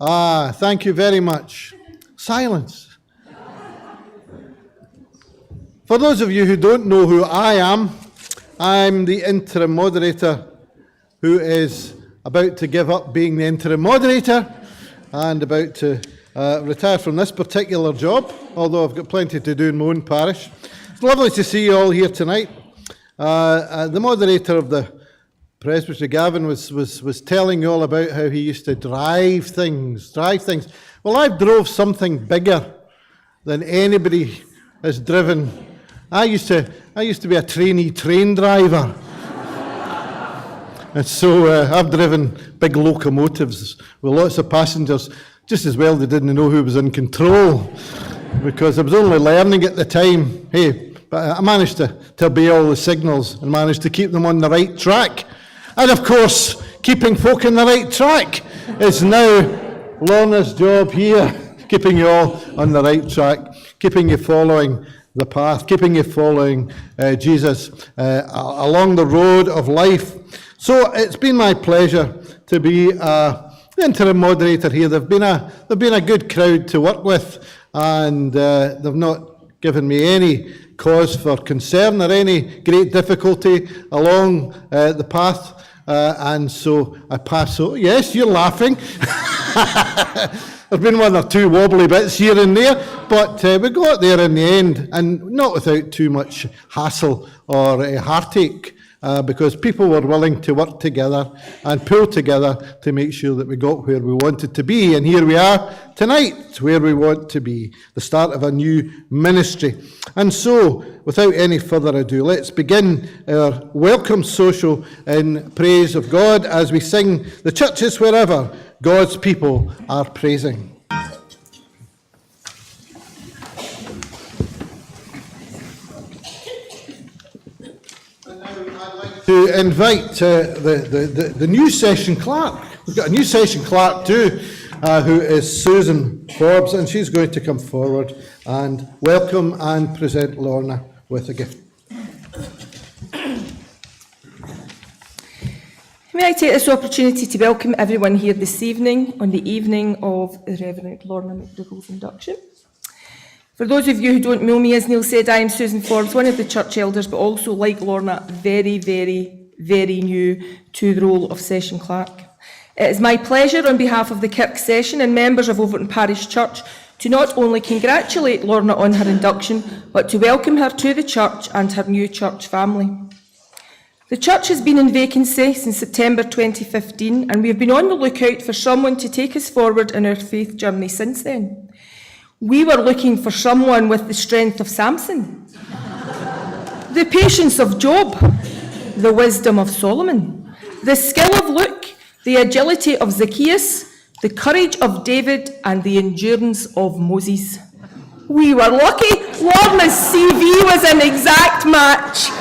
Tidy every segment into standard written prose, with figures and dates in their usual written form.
Thank you very much. Silence. For those of you who don't know who I am, I'm the interim moderator who is about to give up being the interim moderator and about to retire from this particular job, although I've got plenty to do in my own parish. It's lovely to see you all here tonight. The moderator of the Presbytery, Gavin, was telling you all about how he used to drive things. Well, I've drove something bigger than anybody has driven. I used to be a trainee train driver. And so I've driven big locomotives with lots of passengers. Just as well they didn't know who was in control, because I was only learning at the time. Hey, but I managed to obey all the signals and managed to keep them on the right track. And of course, keeping folk on the right track is now Lorna's job here, keeping you all on the right track, keeping you following the path, keeping you following Jesus along the road of life. So it's been my pleasure to be the interim moderator here. They've been a good crowd to work with, and they've not given me any cause for concern or any great difficulty along the path, and so I pass over. Yes, you're laughing. There's been one or two wobbly bits here and there, but we got there in the end, and not without too much hassle or heartache, because people were willing to work together and pull together to make sure that we got where we wanted to be. And here we are tonight, where we want to be, the start of a new ministry. And so, without any further ado, let's begin our welcome social in praise of God as we sing "The Church is Wherever God's People Are Praising." To invite the new session clerk. We've got a new session clerk too, who is Susan Forbes, and she's going to come forward and welcome and present Lorna with a gift. May I take this opportunity to welcome everyone here this evening on the evening of the Reverend Lorna MacDougall's induction. For those of you who don't know me, as Neil said, I am Susan Forbes, one of the church elders, but also, like Lorna, very, very, very new to the role of session clerk. It is my pleasure on behalf of the Kirk Session and members of Overtown Parish Church to not only congratulate Lorna on her induction, but to welcome her to the church and her new church family. The church has been in vacancy since September 2015, and we have been on the lookout for someone to take us forward in our faith journey since then. We were looking for someone with the strength of Samson, the patience of Job, the wisdom of Solomon, the skill of Luke, the agility of Zacchaeus, the courage of David, and the endurance of Moses. We were lucky. Lorna's CV was an exact match.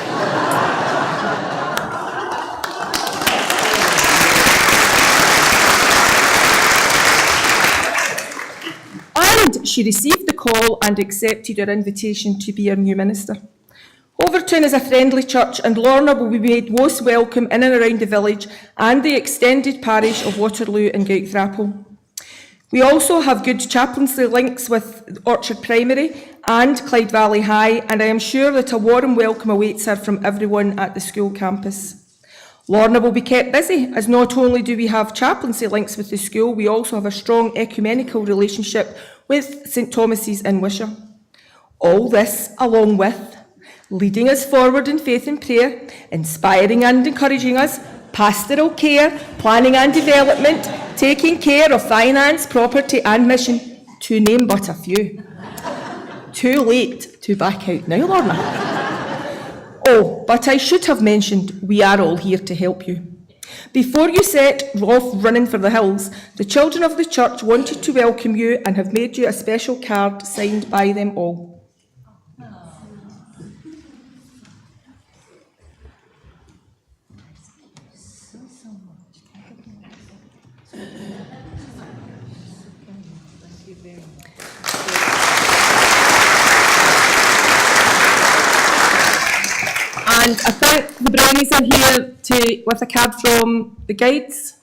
And she received the call and accepted our invitation to be our new minister. Overtown is a friendly church, and Lorna will be made most welcome in and around the village and the extended parish of Waterloo and Gowthrappel. We also have good chaplaincy links with Orchard Primary and Clyde Valley High, and I am sure that a warm welcome awaits her from everyone at the school campus. Lorna will be kept busy, as not only do we have chaplaincy links with the school, we also have a strong ecumenical relationship with St Thomas's in Wishaw. All this along with leading us forward in faith and prayer, inspiring and encouraging us, pastoral care, planning and development, taking care of finance, property and mission, to name but a few. Too late to back out now, Lorna. Oh, but I should have mentioned we are all here to help you. Before you set off running for the hills, the children of the church wanted to welcome you and have made you a special card signed by them all. And I think the brownies are here with a card from the guides.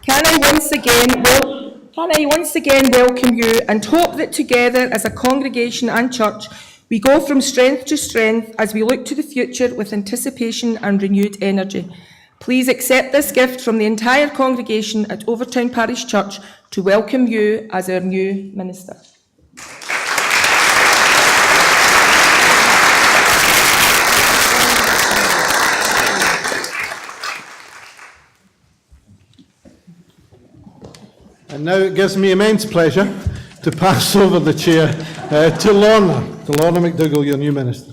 Can I once again welcome you and hope that together as a congregation and church we go from strength to strength as we look to the future with anticipation and renewed energy. Please accept this gift from the entire congregation at Overtown Parish Church to welcome you as our new minister. And now it gives me immense pleasure to pass over the chair to Lorna MacDougall, your new minister.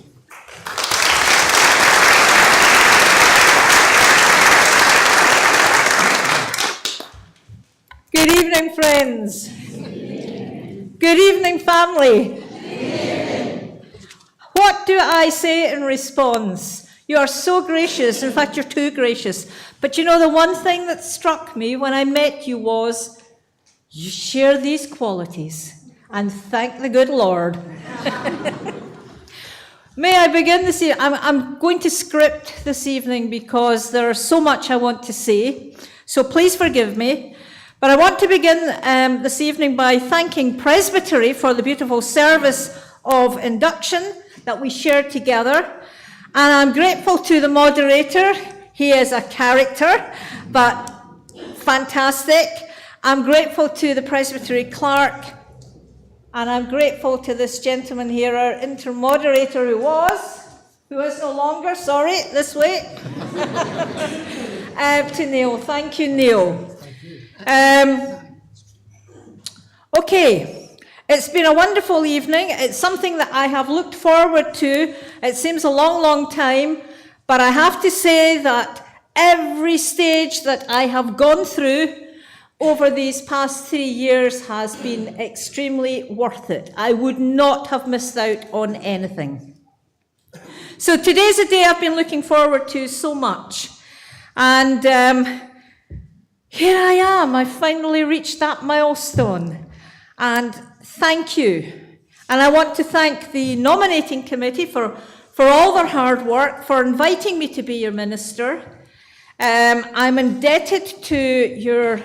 Good evening, friends. Good evening, family. What do I say in response? You are so gracious. In fact, you're too gracious. But you know, the one thing that struck me when I met you was you share these qualities, and thank the good Lord. May I begin this evening? I'm going to script this evening because there's so much I want to say, so please forgive me. But I want to begin this evening by thanking Presbytery for the beautiful service of induction that we shared together. And I'm grateful to the moderator. He is a character, but fantastic. I'm grateful to the Presbytery clerk, and I'm grateful to this gentleman here, our intermoderator who is no longer, sorry, this way, to Neil. Thank you, Neil. Okay, it's been a wonderful evening. It's something that I have looked forward to. It seems a long, long time, but I have to say that every stage that I have gone through over these past 3 years has been extremely worth it. I would not have missed out on anything. So today's a day I've been looking forward to so much. And here I am. I finally reached that milestone. And thank you. And I want to thank the nominating committee for all their hard work, for inviting me to be your minister. I'm indebted to your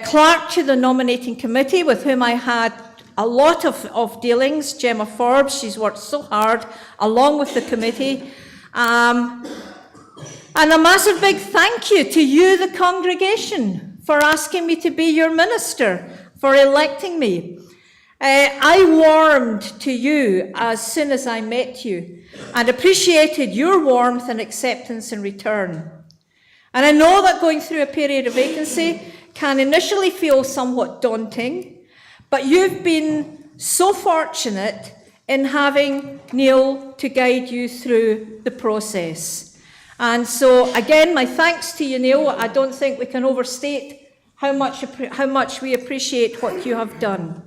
clerk to the nominating committee, with whom I had a lot of dealings, Gemma Forbes. She's worked so hard, along with the committee. And a massive big thank you to you, the congregation, for asking me to be your minister, for electing me. I warmed to you as soon as I met you and appreciated your warmth and acceptance in return. And I know that going through a period of vacancy can initially feel somewhat daunting, but you've been so fortunate in having Neil to guide you through the process. And so, again, my thanks to you, Neil. I don't think we can overstate how much we appreciate what you have done.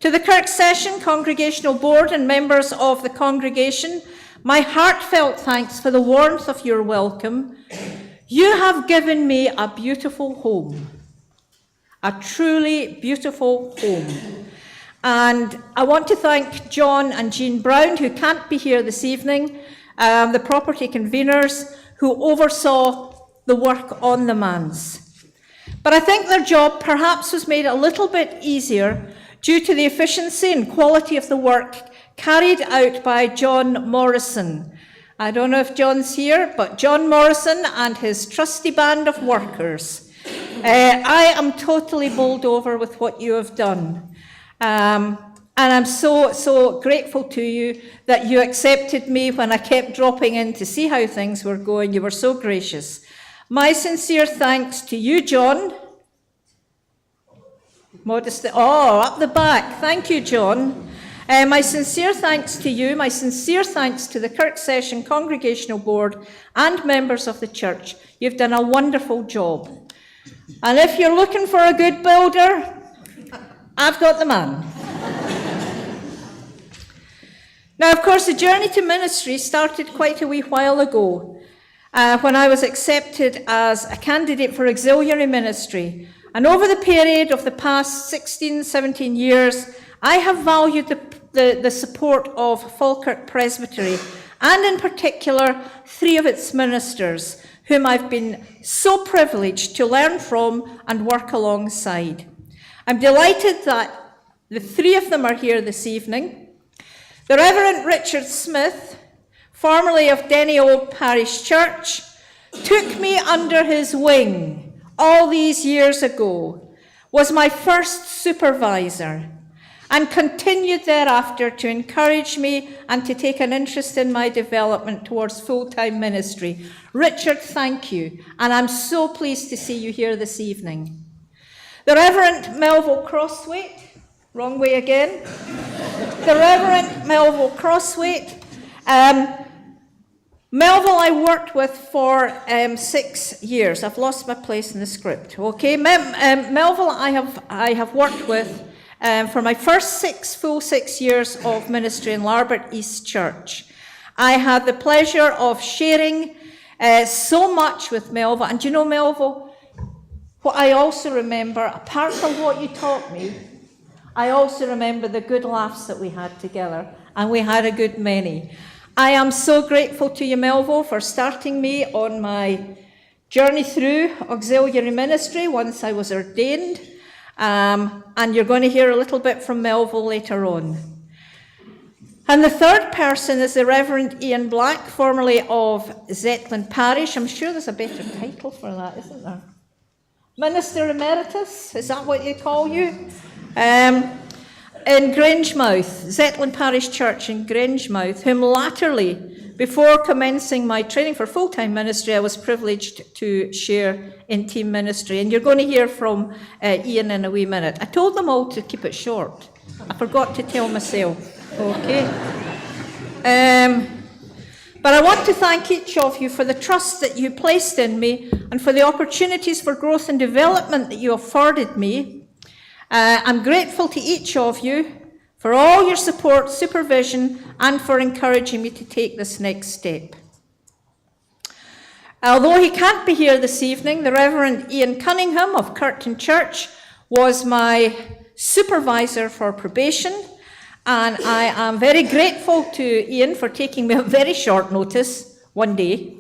To the Kirk Session, Congregational Board, and members of the congregation, my heartfelt thanks for the warmth of your welcome. You have given me a beautiful home, a truly beautiful home. And I want to thank John and Jean Brown, who can't be here this evening, the property conveners who oversaw the work on the manse. But I think their job perhaps was made a little bit easier due to the efficiency and quality of the work carried out by John Morrison. I don't know if John's here, but John Morrison and his trusty band of workers. I am totally bowled over with what you have done. And I'm so grateful to you that you accepted me when I kept dropping in to see how things were going. You were so gracious. My sincere thanks to you, John. Modesty. Oh, up the back. Thank you, John. My sincere thanks to you. My sincere thanks to the Kirk Session Congregational Board and members of the church. You've done a wonderful job. And if you're looking for a good builder, I've got the man. Now, of course, the journey to ministry started quite a wee while ago when I was accepted as a candidate for auxiliary ministry. And over the period of the past 16, 17 years, I have valued the support of Falkirk Presbytery, and in particular, 3 of its ministers, whom I've been so privileged to learn from and work alongside. I'm delighted that the 3 of them are here this evening. The Reverend Richard Smith, formerly of Untitled Parish Church, took me under his wing all these years ago, was my first supervisor, and continued thereafter to encourage me and to take an interest in my development towards full-time ministry. Richard, thank you, and I'm so pleased to see you here this evening. The Reverend Melville Crosswaite, wrong way again. The Reverend Melville Crosswaite. Melville I worked with for 6 years. I've lost my place in the script, okay? Melville I have worked with for my first 6 years of ministry in Larbert East Church. I had the pleasure of sharing so much with Melville. And you know, Melville, what I also remember, apart from what you taught me, I also remember the good laughs that we had together, and we had a good many. I am so grateful to you, Melville, for starting me on my journey through auxiliary ministry once I was ordained, and you're going to hear a little bit from Melville later on. And the third person is the Reverend Ian Black, formerly of Zetland Parish. I'm sure there's a better title for that, isn't there? Minister Emeritus, is that what you call you? In Grangemouth, Zetland Parish Church in Grangemouth, whom latterly, before commencing my training for full-time ministry, I was privileged to share in team ministry. And you're going to hear from Ian in a wee minute. I told them all to keep it short. I forgot to tell myself, okay? But I want to thank each of you for the trust that you placed in me and for the opportunities for growth and development that you afforded me. I'm grateful to each of you for all your support, supervision, and for encouraging me to take this next step. Although he can't be here this evening, the Reverend Ian Cunningham of Curtin Church was my supervisor for probation, and I am very grateful to Ian for taking me on very short notice, one day.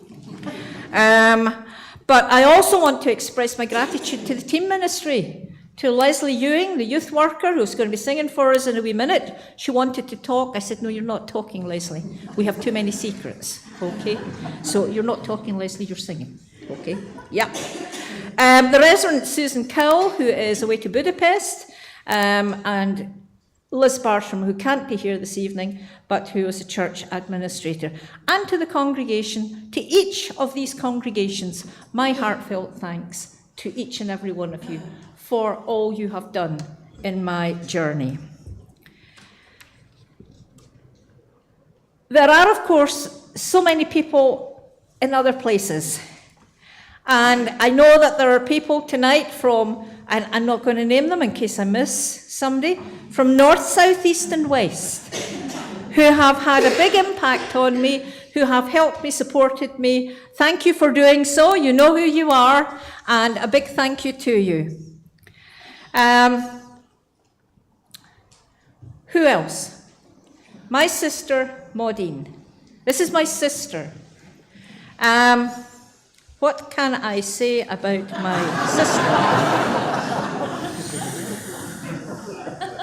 But I also want to express my gratitude to the team ministry. To Leslie Ewing, the youth worker, who's going to be singing for us in a wee minute. She wanted to talk. I said, no, you're not talking, Leslie. We have too many secrets, okay? So you're not talking, Leslie, you're singing, okay? Yeah. The Reverend Susan Cowell, who is away to Budapest, and Liz Bartram, who can't be here this evening, but who is a church administrator. And to the congregation, to each of these congregations, my heartfelt thanks to each and every one of you for all you have done in my journey. There are, of course, so many people in other places. And I know that there are people tonight from, and I'm not going to name them in case I miss somebody, from north, south, east, and west, who have had a big impact on me, who have helped me, supported me. Thank you for doing so. You know who you are, and a big thank you to you. Who else? My sister, Maudine. This is my sister. What can I say about my sister?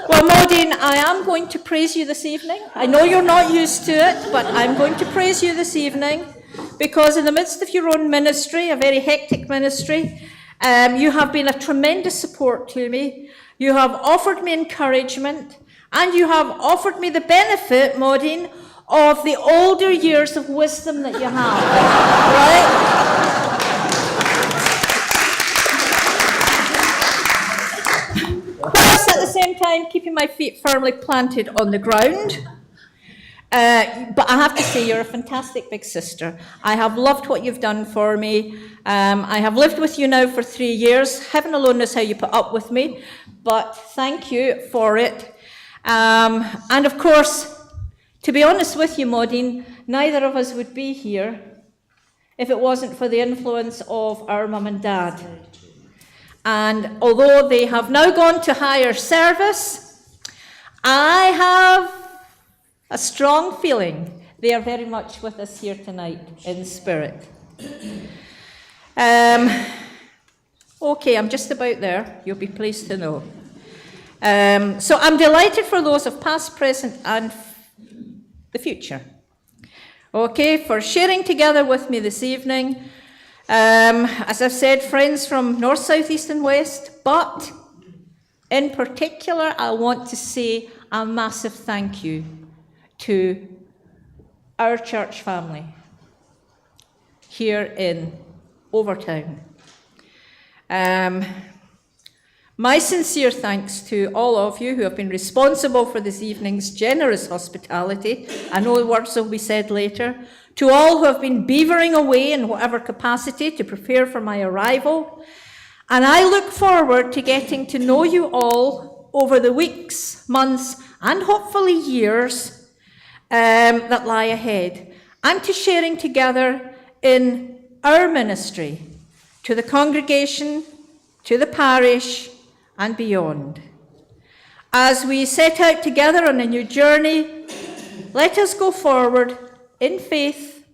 Well, Maudine, I am going to praise you this evening. I know you're not used to it, but I'm going to praise you this evening because in the midst of your own ministry, a very hectic ministry, you have been a tremendous support to me. You have offered me encouragement, and you have offered me the benefit, Maudine, of the older years of wisdom that you have, right? Whilst at the same time keeping my feet firmly planted on the ground. But I have to say, you're a fantastic big sister. I have loved what you've done for me. I have lived with you now for 3 years. Heaven alone knows how you put up with me, but thank you for it. And of course, to be honest with you, Maudine, neither of us would be here if it wasn't for the influence of our mum and dad. And although they have now gone to higher service, I have a strong feeling they are very much with us here tonight in spirit. Okay, I'm just about there. You'll be pleased to know. So I'm delighted for those of past, present, and the future. Okay, for sharing together with me this evening. As I've said, friends from north, south, east, and west, but in particular, I want to say a massive thank you to our church family here in Overtown. My sincere thanks to all of you who have been responsible for this evening's generous hospitality. I know the words will be said later. To all who have been beavering away in whatever capacity to prepare for my arrival. And I look forward to getting to know you all over the weeks, months, and hopefully years that lie ahead. And to sharing together in our ministry to the congregation, to the parish, and beyond. As we set out together on a new journey, let us go forward in faith,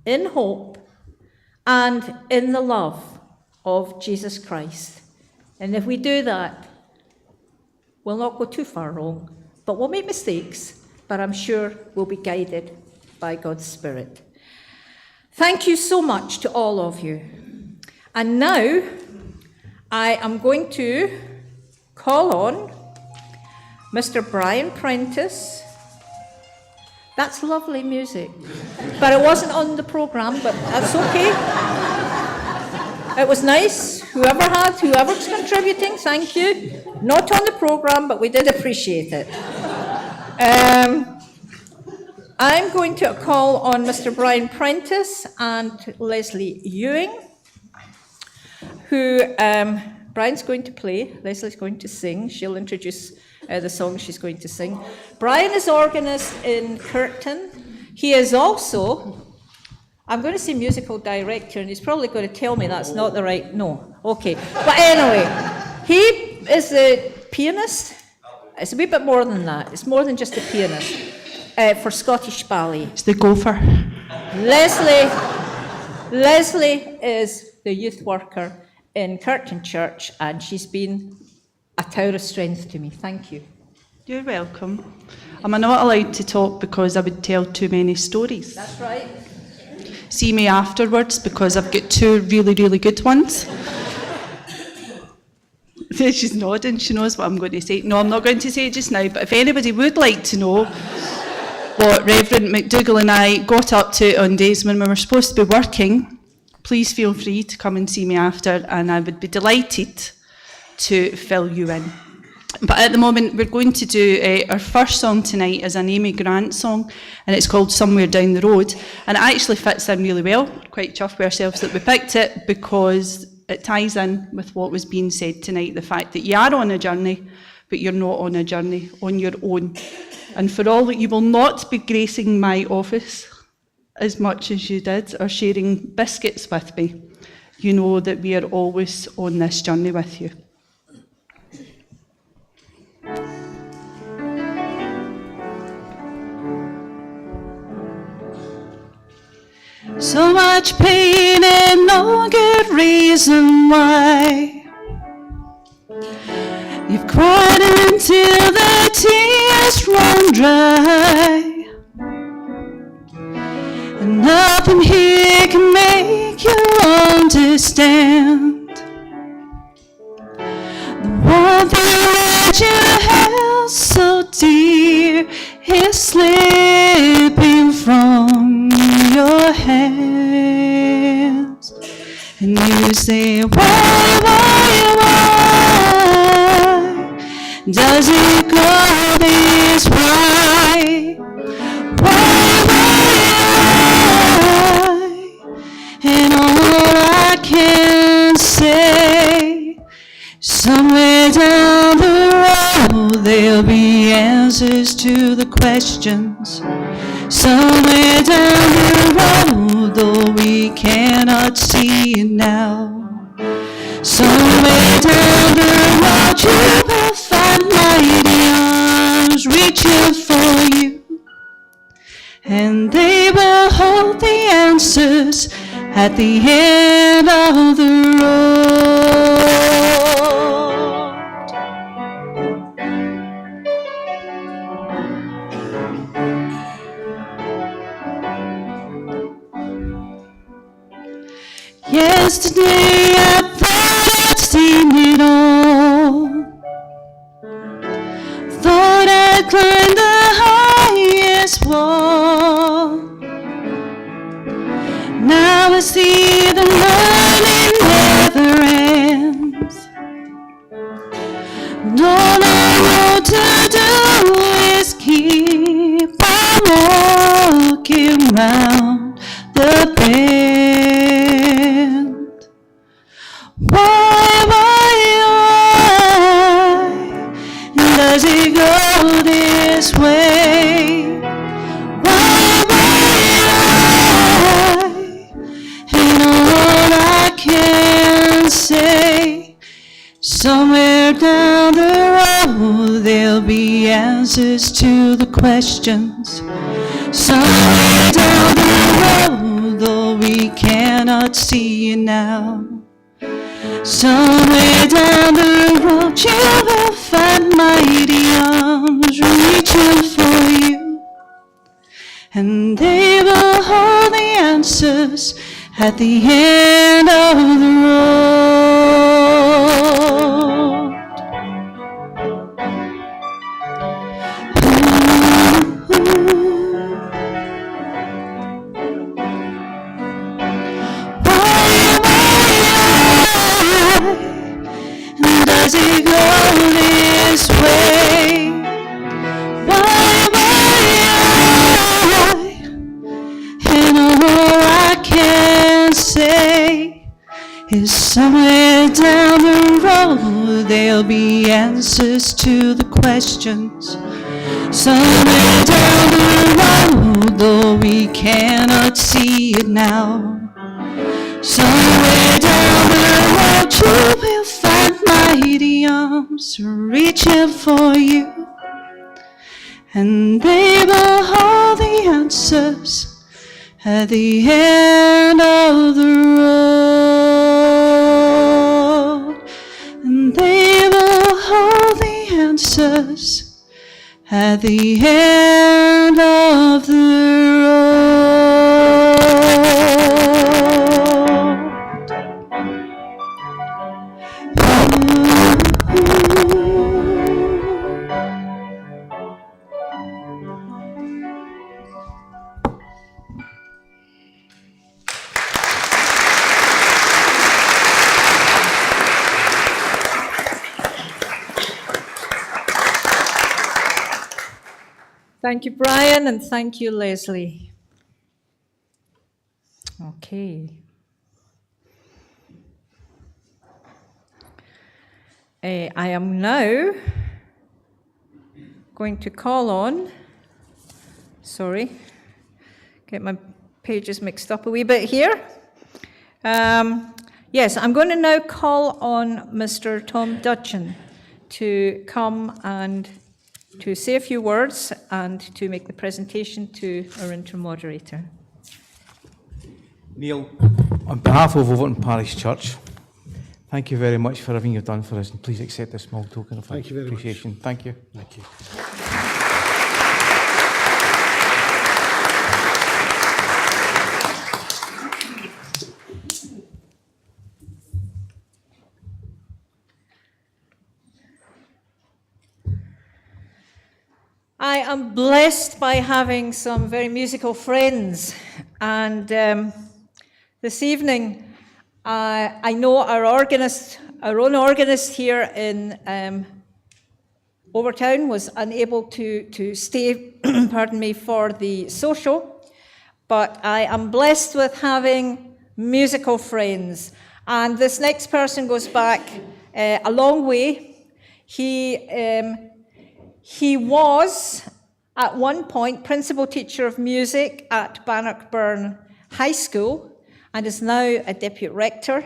in hope, and in the love of Jesus Christ. And if we do that, we'll not go too far wrong, but we'll make mistakes, but I'm sure we'll be guided by God's Spirit. Thank you so much to all of you. And now, I am going to call on Mr. Brian Prentice. That's lovely music, but it wasn't on the programme, but that's okay. It was nice. Whoever's contributing, thank you. Not on the programme, but we did appreciate it. I'm going to call on Mr. Brian Prentice and Leslie Ewing, who Brian's going to play, Leslie's going to sing. She'll introduce the song she's going to sing. Brian is organist in Curtin. He is also, I'm going to say musical director, and he's probably going to tell me that's not the right, no, okay. But anyway, he is a pianist. It's a wee bit more than that. It's more than just a pianist for Scottish Ballet. It's the gopher. Leslie is the youth worker in Curtin Church, and she's been a tower of strength to me. Thank you. You're welcome. Am I not allowed to talk because I would tell too many stories? That's right. See me afterwards because I've got two really, really good ones. She's nodding, she knows what I'm going to say. No, I'm not going to say it just now, but if anybody would like to know what Reverend MacDougall and I got up to on days when we were supposed to be working, please feel free to come and see me after, and I would be delighted to fill you in. But at the moment, we're going to do our first song tonight is an Amy Grant song, and it's called Somewhere Down the Road, and it actually fits in really well. Quite chuffed with ourselves that we picked it because it ties in with what was being said tonight, the fact that you are on a journey, but you're not on a journey on your own. And for all that you will not be gracing my office as much as you did, or sharing biscuits with me, you know that we are always on this journey with you. So much pain and no good reason why you've cried until the tears run dry. And nothing here can make you understand the one thing that you held so dear is slipping from your hands. And you say, why does it go this way? And all I can say, somewhere down the road there'll be answers to the questions. Somewhere down the road, though we cannot see it now. Somewhere reaching for you. And they will hold the answers at the end of the road. Yesterday I thought I'd seen it all. Thought I'd climbed the highest wall. Now I see the learning never ends. And all I know to do is keep on walking round the bend. Why does it go this way? Why? And all I can say, somewhere down the road there'll be answers to the questions. Somewhere down the road, though we cannot see it now. Somewhere down the road you will find mighty arms reaching for you. And they will hold the answers at the end of the road. Does it go this way? Why? And all I can say is somewhere down the road there'll be answers to the questions. Somewhere down the road, though we cannot see it now. Somewhere down the road you will find mighty arms reaching for you. And they will hold the answers at the end of the road. And they will hold the answers at the end of the road. Thank you, Brian, and thank you, Leslie. Okay. I am now going to call on, get my pages mixed up a wee bit here. Yes, I'm going to now call on Mr. Tom Dutchin to come and to say a few words and to make the presentation to our interim moderator. Neil, on behalf of Overtown Parish Church, thank you very much for everything you've done for us, and please accept this small token of appreciation. Thank you. Thank you. I am blessed by having some very musical friends, and this evening I know our own organist here in Overtown was unable to stay, pardon me, for the social, but I am blessed with having musical friends, and this next person goes back a long way. He was, at one point, principal teacher of music at Bannockburn High School and is now a deputy rector.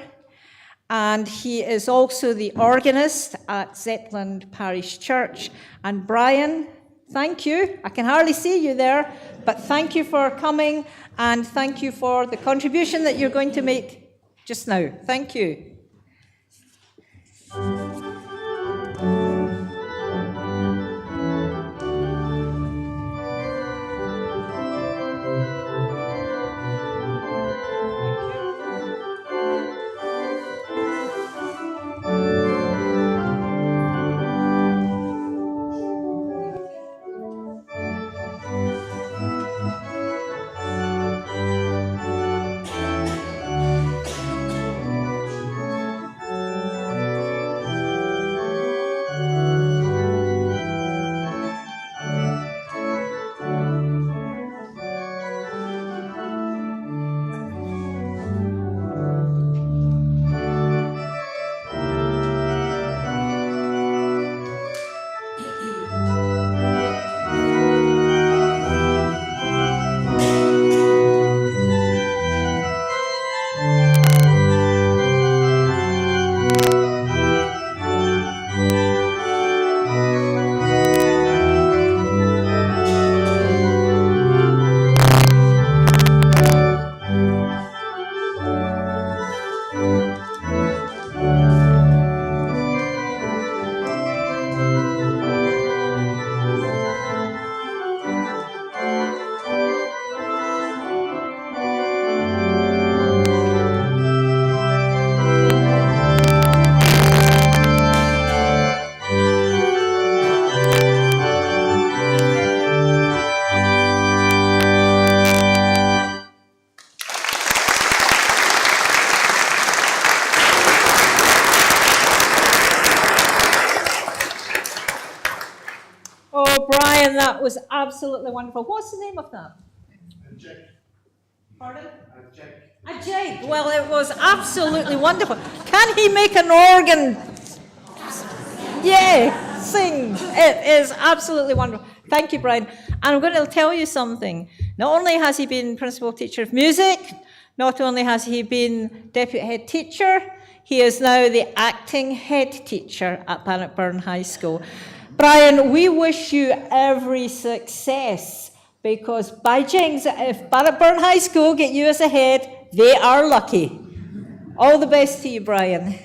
And he is also the organist at Untitled Parish Church. And Brian, Thank you. I can hardly see you there, but thank you for coming, and thank you for the contribution that you're going to make just now. Thank you. Oh, Brian, that was absolutely wonderful. What's the name of that? A jig. Pardon? A jig. A jig. Well, it was absolutely wonderful. Can he make an organ? Yeah, sing. It is absolutely wonderful. Thank you, Brian. And I'm going to tell you something. Not only has he been principal teacher of music, not only has he been deputy head teacher, he is now the acting head teacher at Bannockburn High School. Brian, we wish you every success, because by jinx, if Bannockburn High School get you as a head, they are lucky. All the best to you, Brian.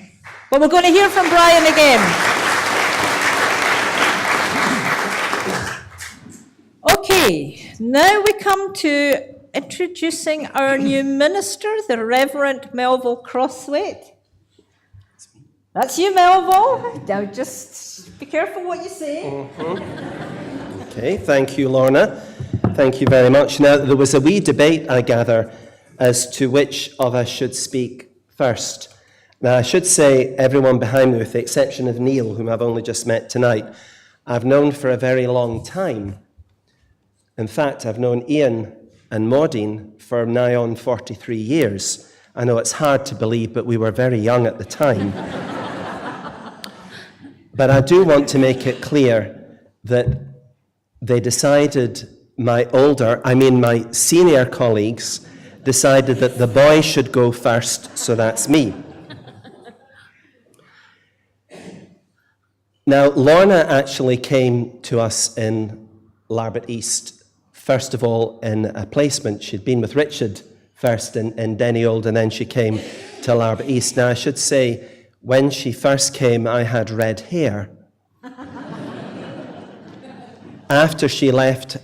But we're going to hear from Brian again. Okay, now we come to introducing our new minister, the Reverend Melville Crosswaite. That's you, Melville. Now just be careful what you say. Okay, thank you, Lorna. Thank you very much. Now, there was a wee debate, I gather, as to which of us should speak first. Now, I should say everyone behind me, with the exception of Neil, whom I've only just met tonight, I've known for a very long time. In fact, I've known Ian and Maudine for nigh on 43 years. I know it's hard to believe, but we were very young at the time. But I do want to make it clear that they decided, my senior colleagues decided that the boy should go first, so that's me. Now, Lorna actually came to us in Larbert East, first of all in a placement. She'd been with Richard first in Denny Old, and then she came to Larbert East. Now, I should say, when she first came, I had red hair. After she left,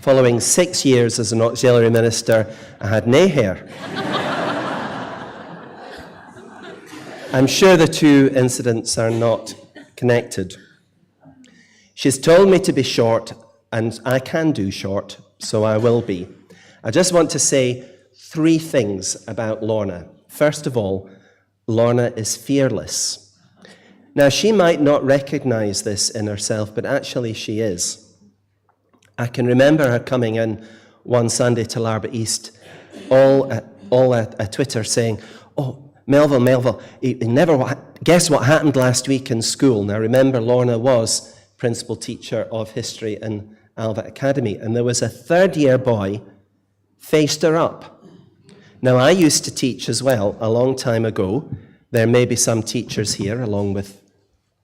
following 6 years as an auxiliary minister, I had nae hair. I'm sure the two incidents are not connected. She's told me to be short, and I can do short, so I will be. I just want to say 3 things about Lorna. First of all, Lorna is fearless. Now, she might not recognize this in herself, but actually she is. I can remember her coming in one Sunday to Larbert East, all at Twitter saying, "Oh, Melville, you never guess what happened last week in school." Now, remember, Lorna was principal teacher of history in Alva Academy, and there was a third-year boy faced her up. Now, I used to teach as well a long time ago. There may be some teachers here, along with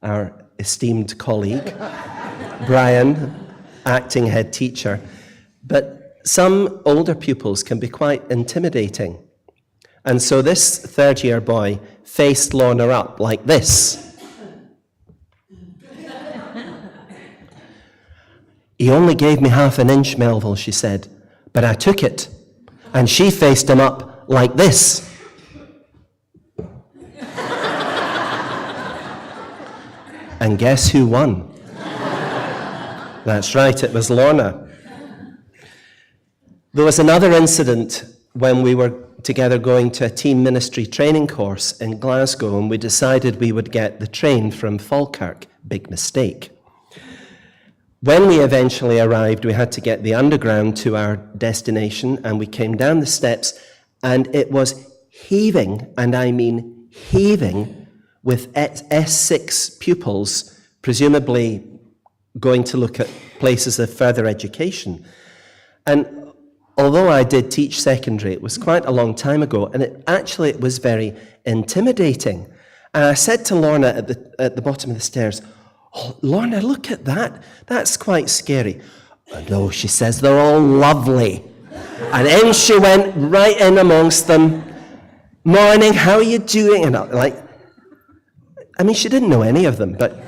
our esteemed colleague, Brian. acting head teacher, but some older pupils can be quite intimidating. And so this third-year boy faced Lorna up like this. "He only gave me half an inch, Melville," she said, "but I took it." And she faced him up like this. And guess who won? That's right, it was Lorna. There was another incident when we were together going to a team ministry training course in Glasgow, and we decided we would get the train from Falkirk. Big mistake. When we eventually arrived, we had to get the underground to our destination, and we came down the steps, and it was heaving, and I mean heaving, with S6 pupils, presumably going to look at places of further education. And although I did teach secondary, it was quite a long time ago, and it was very intimidating. And I said to Lorna at the bottom of the stairs, "Oh, Lorna, look at that. That's quite scary." "Oh, no," she says, "they're all lovely." And then she went right in amongst them. "Morning, how are you doing?" And she didn't know any of them, but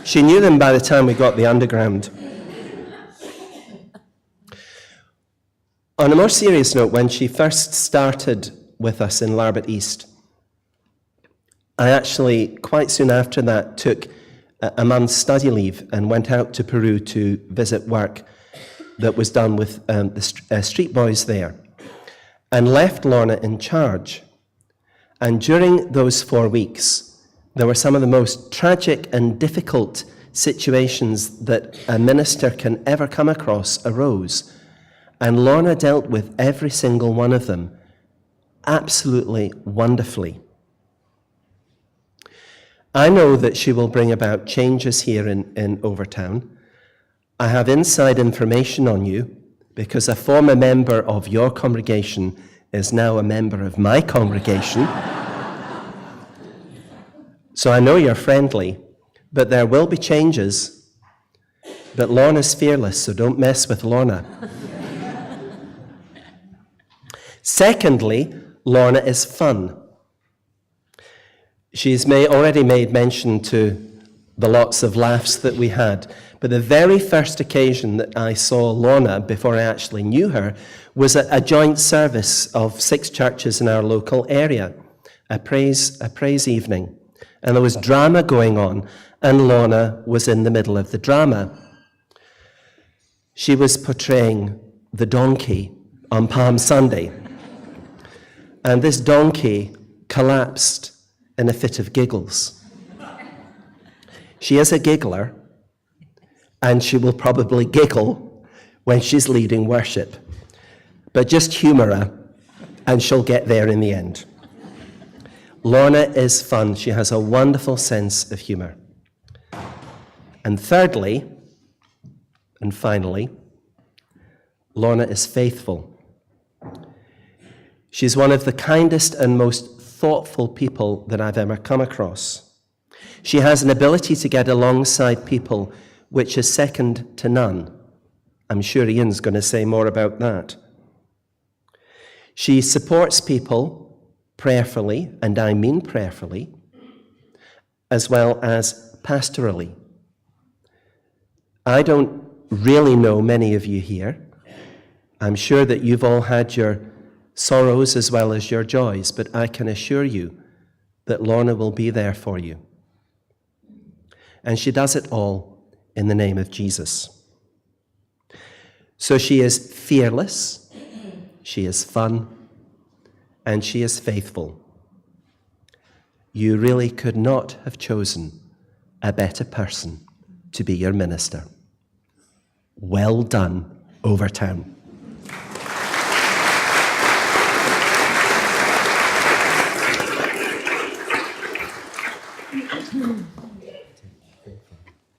she knew them by the time we got the underground. On a more serious note, when she first started with us in Larbert East, I actually, quite soon after that, took a month's study leave and went out to Peru to visit work that was done with the street boys there, and left Lorna in charge. And during those 4 weeks, there were some of the most tragic and difficult situations that a minister can ever come across arose. And Lorna dealt with every single one of them absolutely wonderfully. I know that she will bring about changes here in Overtown. I have inside information on you because a former member of your congregation is now a member of my congregation. So I know you're friendly, but there will be changes. But Lorna's fearless, so don't mess with Lorna. Secondly, Lorna is fun. She's already made mention to the lots of laughs that we had, but the very first occasion that I saw Lorna, before I actually knew her, was at a joint service of 6 churches in our local area, a praise evening. And there was drama going on, and Lorna was in the middle of the drama. She was portraying the donkey on Palm Sunday. And this donkey collapsed in a fit of giggles. She is a giggler, and she will probably giggle when she's leading worship. But just humour her, and she'll get there in the end. Lorna is fun. She has a wonderful sense of humour. And thirdly, and finally, Lorna is faithful. She's one of the kindest and most thoughtful people that I've ever come across. She has an ability to get alongside people which is second to none. I'm sure Ian's going to say more about that. She supports people prayerfully, and I mean prayerfully, as well as pastorally. I don't really know many of you here. I'm sure that you've all had your sorrows as well as your joys, but I can assure you that Lorna will be there for you. And she does it all in the name of Jesus. So she is fearless, she is fun, and she is faithful. You really could not have chosen a better person to be your minister. Well done, Overtown.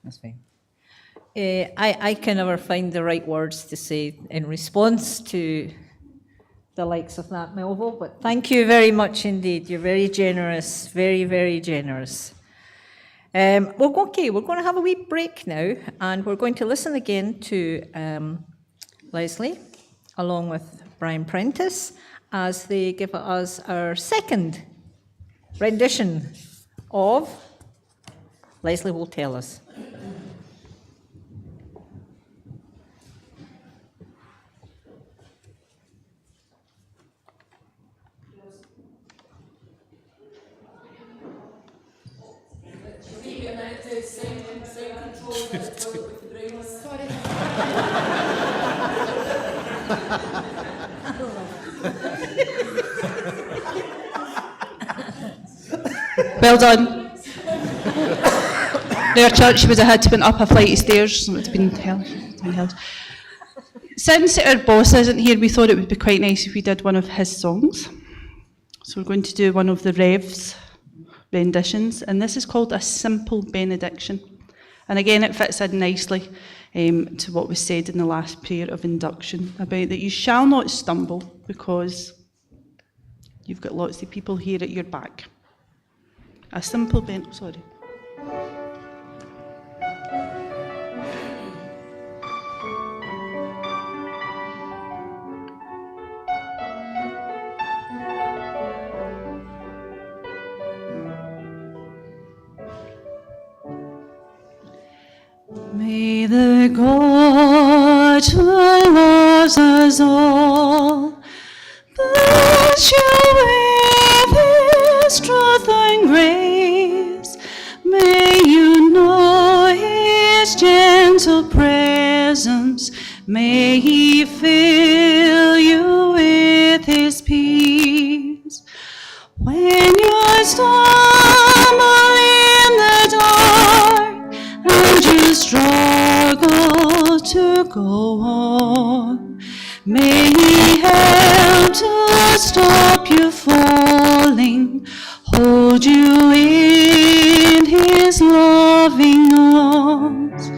That's fine. I can never find the right words to say in response to the likes of that, Melville, but thank you very much indeed. You're very generous, very, very generous. We're going to have a wee break now, and we're going to listen again to Leslie, along with Brian Prentice, as they give us our second rendition of Leslie Will Tell Us. Well done. Their church would have had to been up a flight of stairs. It would have been held. Since our boss isn't here, we thought it would be quite nice if we did one of his songs. So we're going to do one of the Rev's renditions, and this is called a Simple Benediction. And again, it fits in nicely to what was said in the last prayer of induction about that you shall not stumble because you've got lots of people here at your back. A simple sorry. May the God who loves us all bless you with his truth and grace. May you know his gentle presence. May he fill you with his peace. When you stumble in the dark and you struggle to go on, may he help to stop you falling, hold you in his loving arms.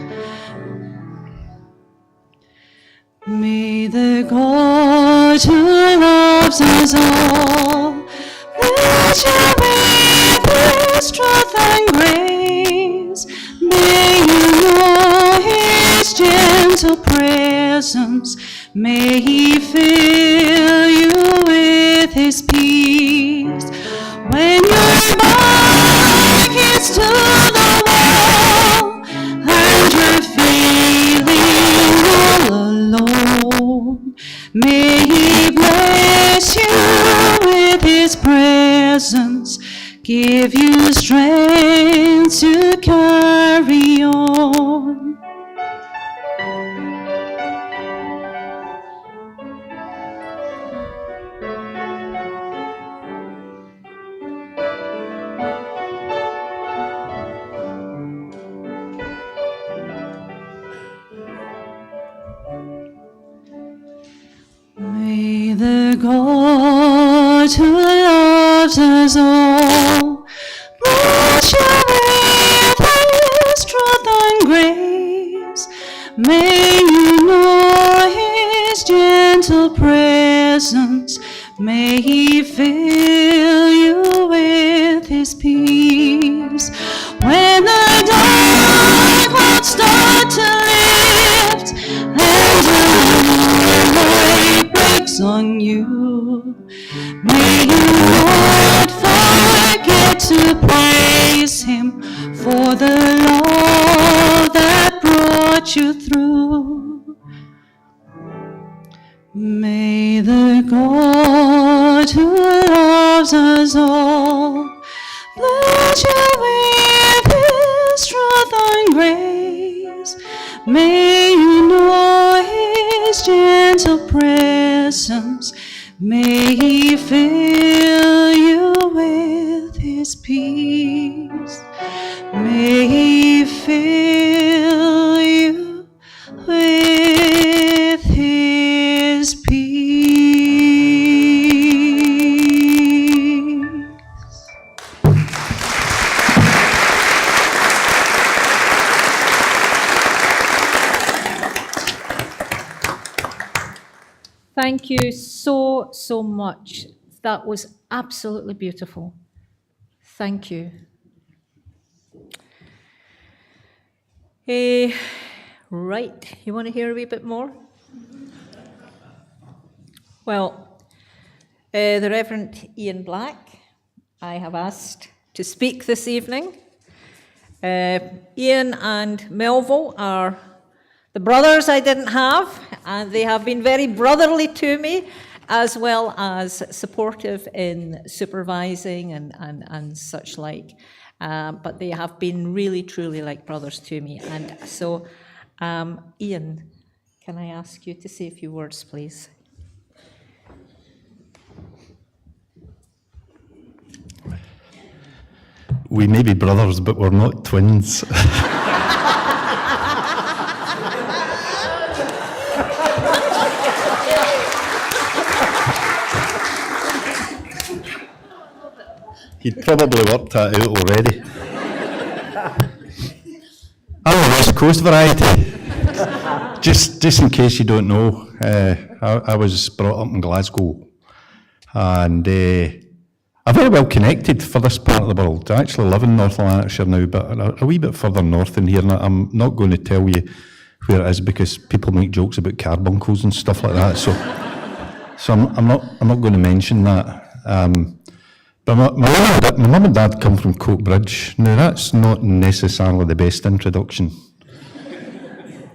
May the God who loves us all bless you with his truth and grace. May you know his gentle presence. May he fill you with his peace. When your back is to the wall and you're feeling all alone, may he bless you with his presence, give you strength to carry on. May the God who loves us all bless you with his truth and grace. May you know his gentle presence. May he fill you with his peace. When the dark clouds start to lift and the light breaks on you, may you not forget to praise him for the love that brought you through. May the God who loves us all bless you with his truth and grace. May you know his gentle presence. May he fill you with his peace. May he fill you with his peace. Thank you so much. That was absolutely beautiful. Thank you. Right, you want to hear a wee bit more? Well, the Reverend Ian Black, I have asked to speak this evening. Ian and Melville are the brothers I didn't have, and they have been very brotherly to me, as well as supportive in supervising and such like. But they have been really, truly like brothers to me. And so, Ian, can I ask you to say a few words, please? We may be brothers, but we're not twins. He'd probably worked that out already. I'm a West Coast variety. Just in case you don't know, I was brought up in Glasgow, and I'm very well connected for this part of the world. I actually live in North Lanarkshire now, but a wee bit further north in here, and I'm not going to tell you where it is because people make jokes about carbuncles and stuff like that. So I'm not going to mention that. But my mum and dad come from Coatbridge. Now that's not necessarily the best introduction,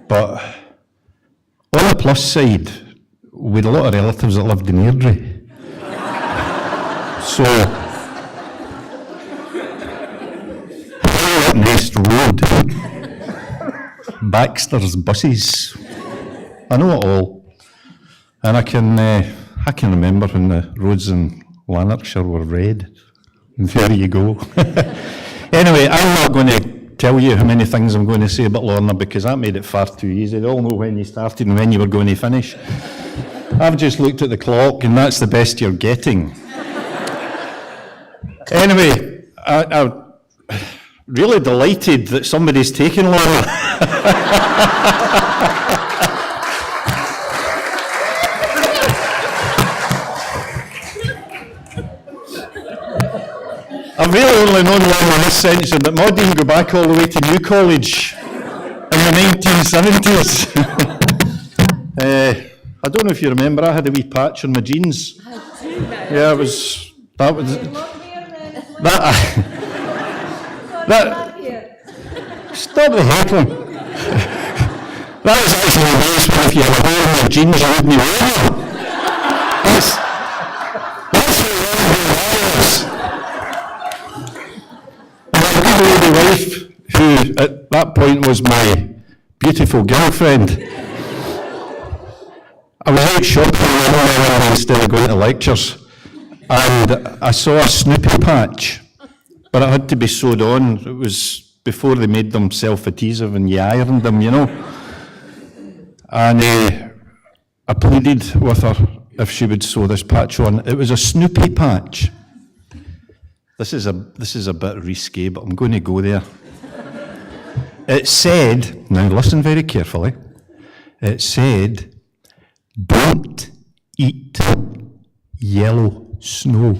but on the plus side, we had a lot of relatives that lived in Airdrie. So, Nest Road, Baxter's buses, I know it all, and I can remember when the roads in Lanarkshire were red. And there you go. Anyway, I'm not going to tell you how many things I'm going to say about Lorna because that made it far too easy. They all know when you started and when you were going to finish. I've just looked at the clock and that's the best you're getting. Anyway, I'm really delighted that somebody's taken Lorna. I've really only known Lorna in this century, but Maud didn't go back all the way to New College in the 1970s. I don't know if you remember, I had a wee patch on my jeans. Yeah, stop the heckling. That was actually the worst one if you had a hole in your jeans, you wouldn't wear them. That's the wife, who at that point was my beautiful girlfriend. I was out shopping instead of going to lectures, and I saw a Snoopy patch, but it had to be sewed on. It was before they made them self-adhesive and you ironed them, you know. And I pleaded with her if she would sew this patch on. It was a Snoopy patch. This is a bit risque, but I'm going to go there. It said, now listen very carefully, it said, "Don't eat yellow snow."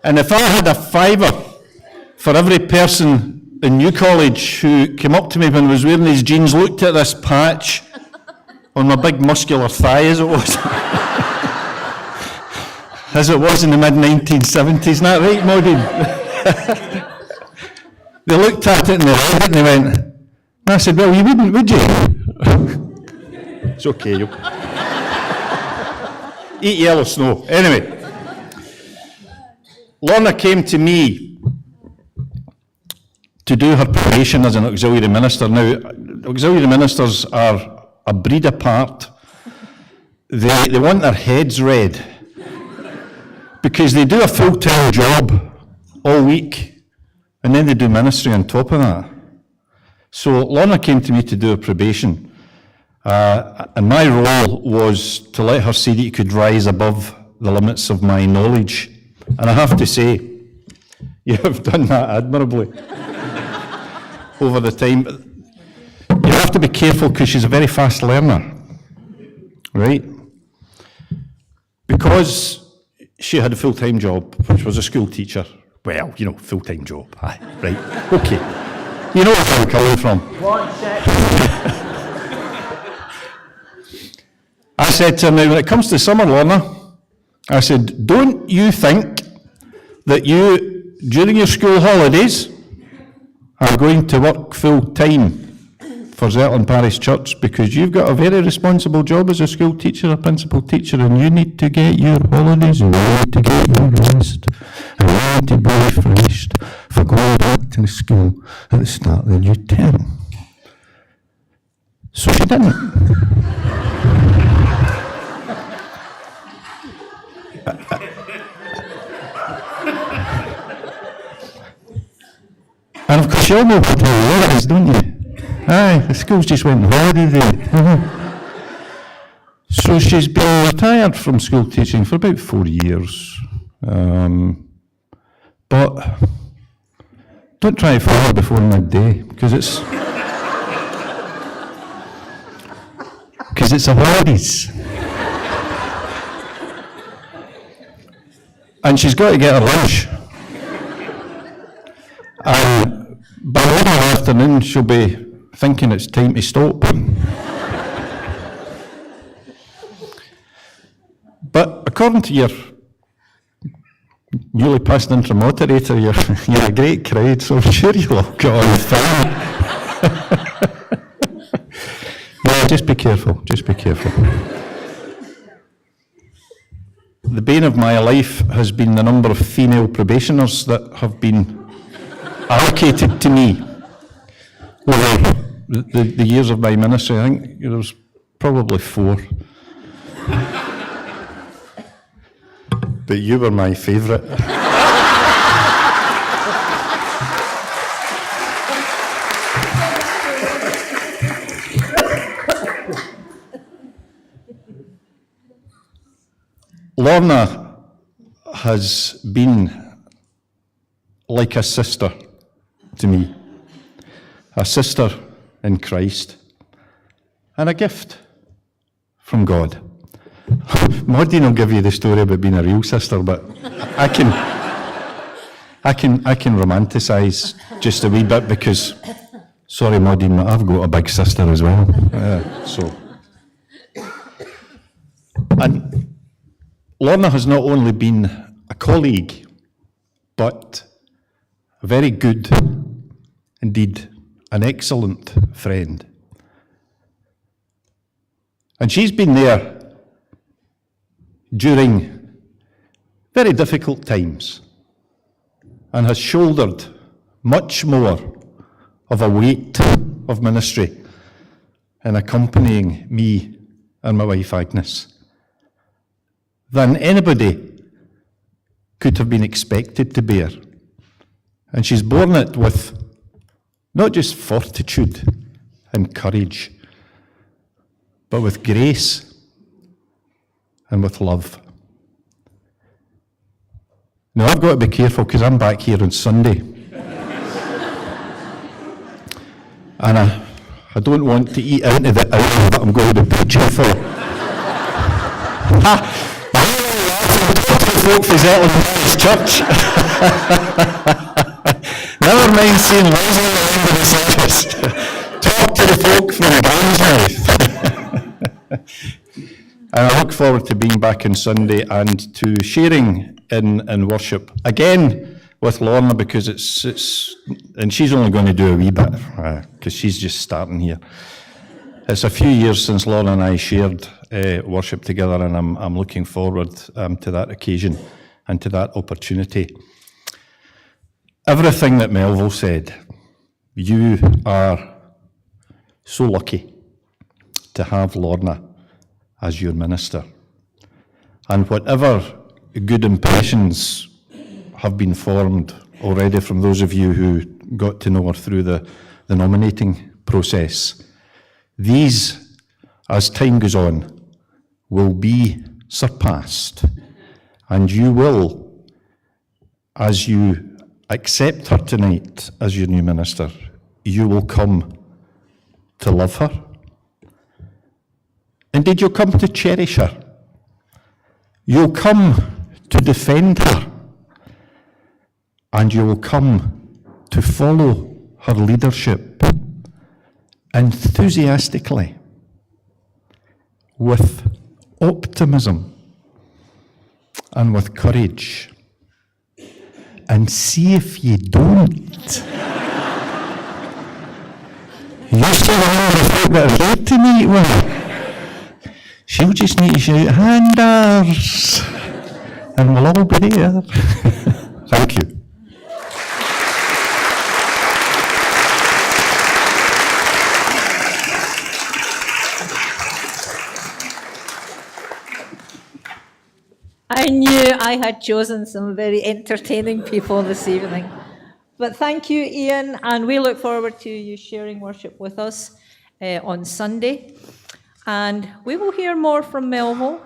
And if I had a fiver for every person in New College who came up to me when I was wearing these jeans, looked at this patch on my big muscular thigh as it was in the mid-1970s, isn't that right, Maudine? They looked at it and they read it and they went, and I said, well, you wouldn't, would you? It's okay, you eat yellow snow. Anyway, Lorna came to me to do her probation as an auxiliary minister. Now, auxiliary ministers are a breed apart. They want their heads read because they do a full-time job all week and then they do ministry on top of that. So Lorna came to me to do a probation, and my role was to let her see that you could rise above the limits of my knowledge. And I have to say, you have done that admirably over the time. You have to be careful because she's a very fast learner, right? Because she had a full-time job, which was a school teacher. Well, you know, full-time job. Aye, right, okay. You know where I'm coming from. I said to her, now when it comes to summer, Lorna, I said, don't you think that you, during your school holidays, are going to work full-time for Overtown Parish Church, because you've got a very responsible job as a school teacher, a principal teacher, and you need to get your holidays, and you need to get your rest, and you need to be refreshed for going back to the school at the start of the new term. So she didn't. And of course you all know what it is, don't you? Aye, the school's just went on holiday there. So she's been retired from school teaching for about 4 years. But don't try to follow her before midday, because it's a holidays. And she's got to get her lunch. And by the afternoon, she'll be thinking it's time to stop. But according to your newly passed intra-moderator, you're a great crowd, so I'm sure you'll all get on fine. No, just be careful, just be careful. The bane of my life has been the number of female probationers that have been allocated to me over the years of my ministry. I think there was probably 4. But you were my favourite. Lorna has been like a sister to me, a sister in Christ, and a gift from God. Maudine will give you the story about being a real sister, but I can romanticise just a wee bit, because, sorry Maudine, I've got a big sister as well. And Lorna has not only been a colleague, but a very good, indeed, an excellent friend. And she's been there during very difficult times and has shouldered much more of a weight of ministry in accompanying me and my wife Agnes than anybody could have been expected to bear. And she's borne it with not just fortitude and courage, but with grace and with love. Now, I've got to be careful, because I'm back here on Sunday. And I don't want to eat into the hour that I'm going to be preaching for. Folk for Overtown Parish Church. Never mind seeing Liz at the end of the service. Talk to the folk from Barnsmouth. And I look forward to being back on Sunday and to sharing in worship again with Lorna, because it's and she's only going to do a wee bit, because she's just starting here. It's a few years since Lorna and I shared worship together, and I'm looking forward to that occasion and to that opportunity. Everything that Melville said, you are so lucky to have Lorna as your minister. And whatever good impressions have been formed already from those of you who got to know her through the nominating process, these, as time goes on, will be surpassed. And you will, as you accept her tonight as your new minister, you will come to love her. Indeed, you'll come to cherish her. You'll come to defend her, and you will come to follow her leadership enthusiastically, with optimism and with courage. And see if you don't. You still have the folk that are late to meet with her. She'll just need to shout, "Handers!" and we'll all be there. Thank you. I knew I had chosen some very entertaining people this evening. But thank you, Ian, and we look forward to you sharing worship with us on Sunday. And we will hear more from Melville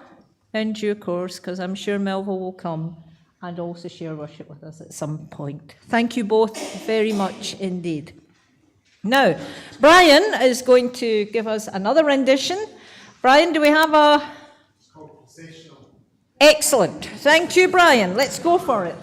in due course, because I'm sure Melville will come and also share worship with us at some point. Thank you both very much indeed. Now, Brian is going to give us another rendition. Brian, do we have a... Excellent. Thank you, Brian. Let's go for it.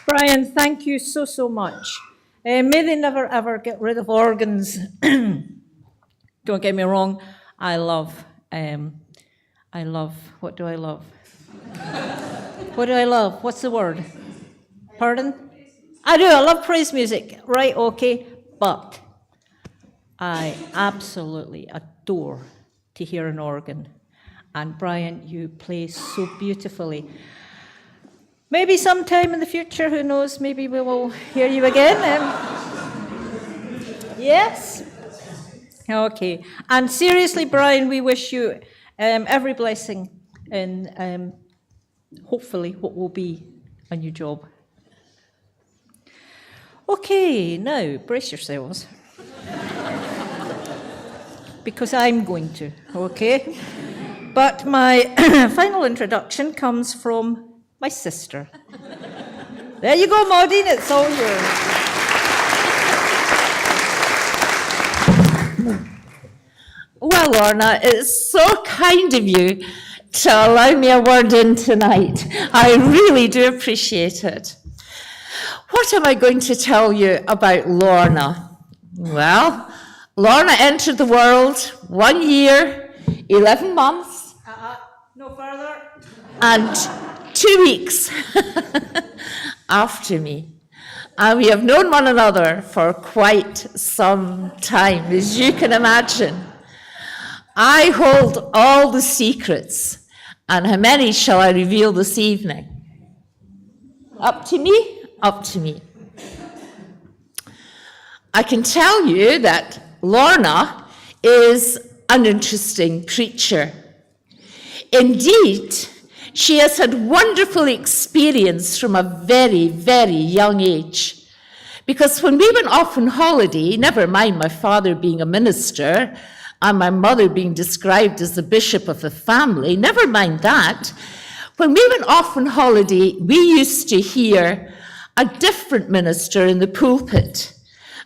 Brian, thank you so much. May they never ever get rid of organs. Don't get me wrong, I love, what do I love? What do I love? What's the word? Pardon? I love praise music. Right, okay, but I absolutely adore to hear an organ. And Brian, you play so beautifully. Maybe sometime in the future, who knows, maybe we will hear you again. Yes? Okay. And seriously, Brian, we wish you every blessing in hopefully what will be a new job. Okay, now brace yourselves. Because I'm going to, okay? But my final introduction comes from my sister. There you go, Maudine, it's all yours. Well, Lorna, it's so kind of you to allow me a word in tonight. I really do appreciate it. What am I going to tell you about Lorna? Well, Lorna entered the world 1 year, 11 months. No further. And 2 weeks after me. And we have known one another for quite some time, as you can imagine. I hold all the secrets, and how many shall I reveal this evening? Up to me? Up to me. I can tell you that Lorna is an interesting preacher. Indeed, she has had wonderful experience from a very, very young age. Because when we went off on holiday, never mind my father being a minister and my mother being described as the bishop of the family, never mind that, when we went off on holiday, we used to hear a different minister in the pulpit.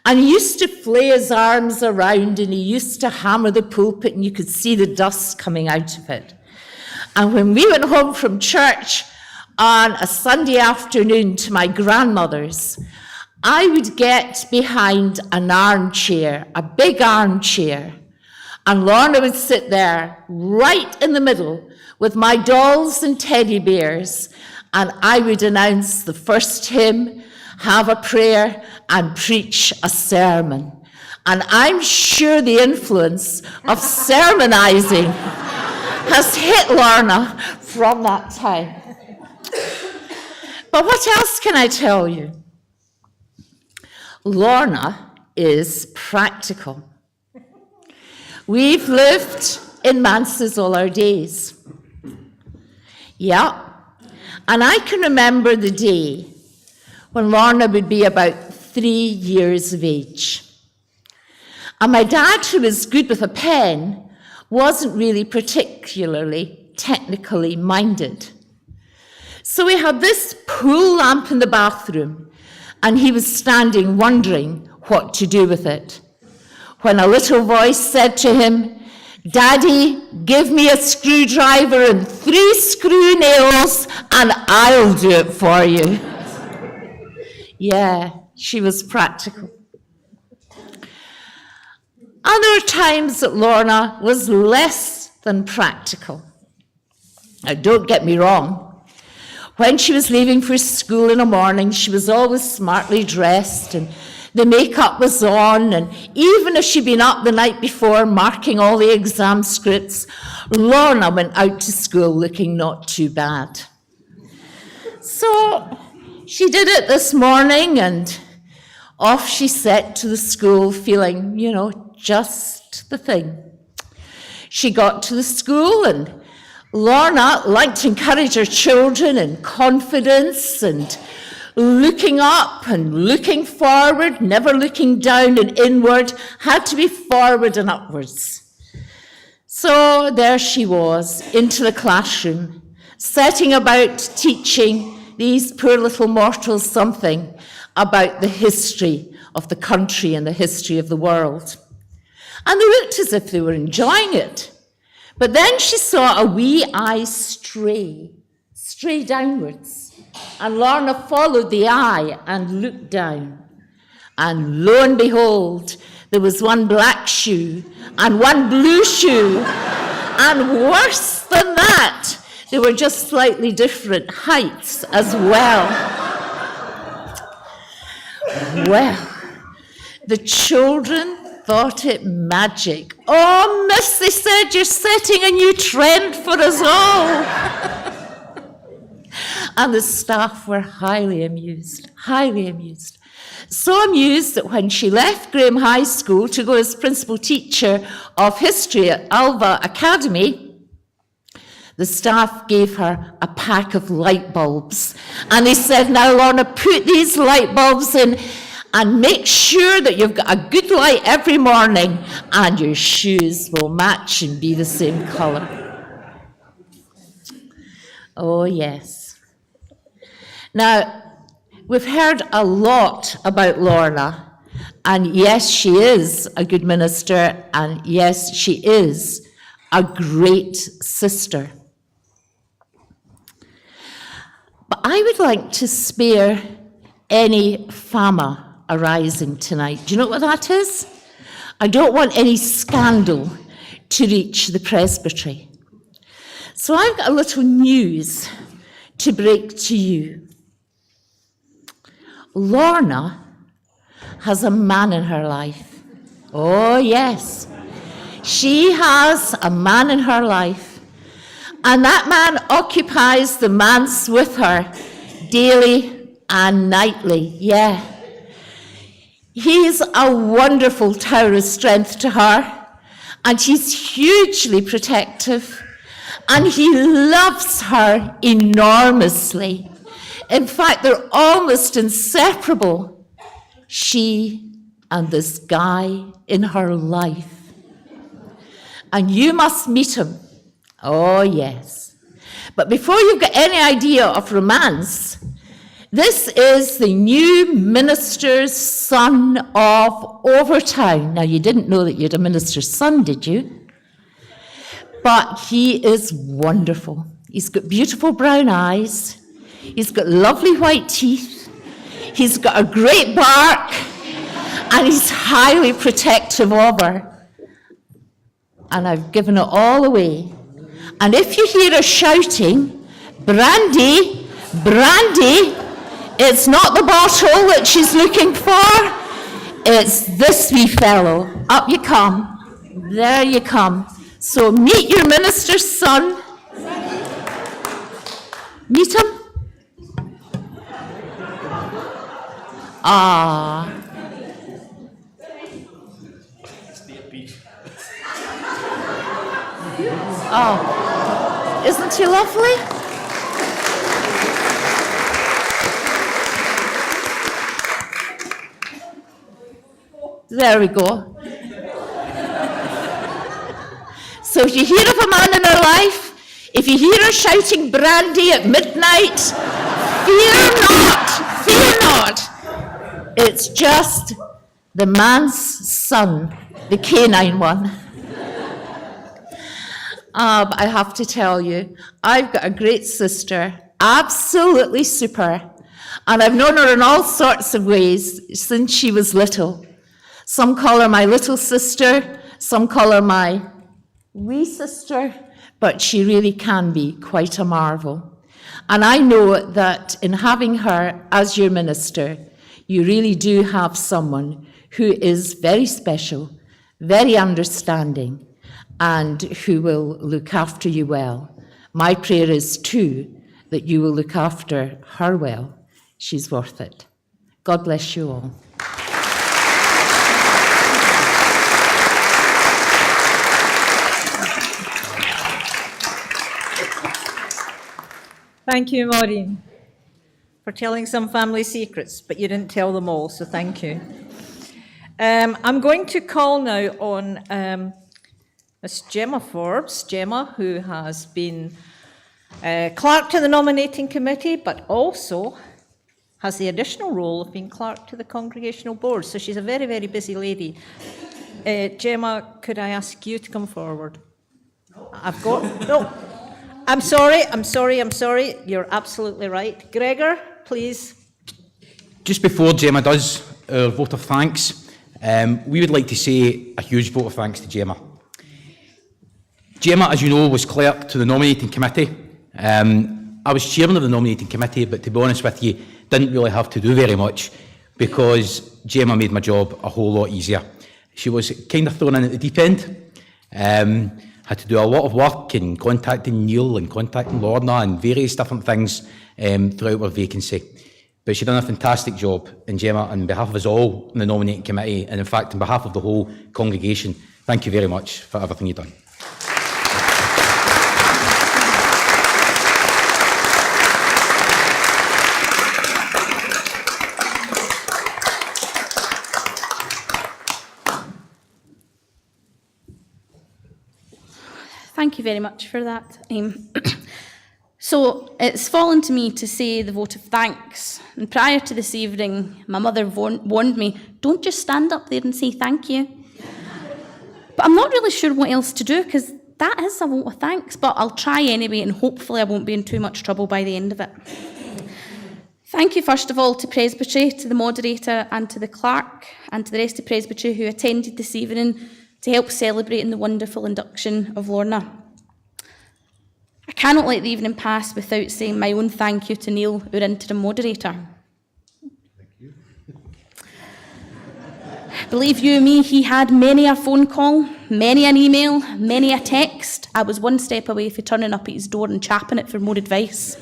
And he used to flay his arms around and he used to hammer the pulpit and you could see the dust coming out of it. And when we went home from church on a Sunday afternoon to my grandmother's, I would get behind an armchair, a big armchair, and Lorna would sit there right in the middle with my dolls and teddy bears, and I would announce the first hymn, have a prayer, and preach a sermon. And I'm sure the influence of sermonizing has hit Lorna from that time. But what else can I tell you? Lorna is practical. We've lived in manses all our days. Yeah, and I can remember the day when Lorna would be about 3 years of age. And my dad, who was good with a pen, wasn't really particularly technically minded. So we had this pool lamp in the bathroom, and he was standing wondering what to do with it, when a little voice said to him, "Daddy, give me a screwdriver and 3 screw nails, and I'll do it for you." Yeah, she was practical. And there were times that Lorna was less than practical. Now, don't get me wrong. When she was leaving for school in the morning, she was always smartly dressed and the makeup was on, and even if she'd been up the night before marking all the exam scripts, Lorna went out to school looking not too bad. So she did it this morning, and off she set to the school feeling, just the thing. She got to the school, and Lorna liked to encourage her children in confidence and looking up and looking forward, never looking down and inward, had to be forward and upwards. So there she was, into the classroom, setting about teaching these poor little mortals something about the history of the country and the history of the world. And they looked as if they were enjoying it. But then she saw a wee eye stray downwards. And Lorna followed the eye and looked down. And lo and behold, there was one black shoe and one blue shoe. And worse than that, they were just slightly different heights as well. Well, the children thought it magic. "Oh, miss," they said, "you're setting a new trend for us all." And the staff were highly amused. So amused that when she left Graham High School to go as principal teacher of history at Alva Academy, the staff gave her a pack of light bulbs. And they said, "Now, Lorna, put these light bulbs in and make sure that you've got a good light every morning and your shoes will match and be the same color." Oh, yes. Now, we've heard a lot about Lorna, and yes, she is a good minister, and yes, she is a great sister. But I would like to spare any fama arising tonight. Do you know what that is? I don't want any scandal to reach the presbytery. So I've got a little news to break to you. Lorna has a man in her life. Oh, yes. She has a man in her life. And that man occupies the manse with her daily and nightly. Yeah. He's a wonderful tower of strength to her. And he's hugely protective. And he loves her enormously. In fact, they're almost inseparable. She and this guy in her life. And you must meet him. Oh, yes. But before you've got any idea of romance, this is the new minister's son of Overtown. Now, you didn't know that you had a minister's son, did you? But he is wonderful. He's got beautiful brown eyes. He's got lovely white teeth. He's got a great bark. And he's highly protective of her. And I've given it all away. And if you hear her shouting, "Brandy, brandy," it's not the bottle that she's looking for. It's this wee fellow. Up you come. There you come. So meet your minister's son. Meet him. Ah. Oh, isn't he lovely? There we go. So if you hear of a man in her life, if you hear her shouting brandy at midnight, fear not. It's just the man's son, the canine one. But I have to tell you, I've got a great sister, absolutely super, and I've known her in all sorts of ways since she was little. Some call her my little sister, some call her my wee sister, but she really can be quite a marvel. And I know that in having her as your minister, you really do have someone who is very special, very understanding, and who will look after you well. My prayer is, too, that you will look after her well. She's worth it. God bless you all. Thank you, Maureen, for telling some family secrets, but you didn't tell them all, so thank you. I'm going to call now on Miss Gemma Forbes. Gemma, who has been clerk to the nominating committee, but also has the additional role of being clerk to the congregational board. So she's a very, very busy lady. Gemma, could I ask you to come forward? No. I'm sorry. You're absolutely right. Gregor, please. Just before Gemma does our vote of thanks, we would like to say a huge vote of thanks to Gemma. Gemma, as you know, was clerk to the nominating committee. I was chairman of the nominating committee, but to be honest with you, didn't really have to do very much because Gemma made my job a whole lot easier. She was kind of thrown in at the deep end. Had to do a lot of work in contacting Neil and contacting Lorna and various different things throughout our vacancy. But she done a fantastic job, and Gemma, on behalf of us all in the nominating committee, and in fact on behalf of the whole congregation, thank you very much for everything you've done. Thank you very much for that. So it's fallen to me to say the vote of thanks. And prior to this evening, my mother warned me, don't just stand up there and say thank you. But I'm not really sure what else to do, because that is a vote of thanks. But I'll try anyway, and hopefully I won't be in too much trouble by the end of it. Thank you, first of all, to Presbytery, to the moderator and to the clerk and to the rest of Presbytery who attended this evening to help celebrate in the wonderful induction of Lorna. I cannot let the evening pass without saying my own thank you to Neil, our interim moderator. Thank you. Believe you me, he had many a phone call, many an email, many a text. I was one step away from turning up at his door and chapping it for more advice.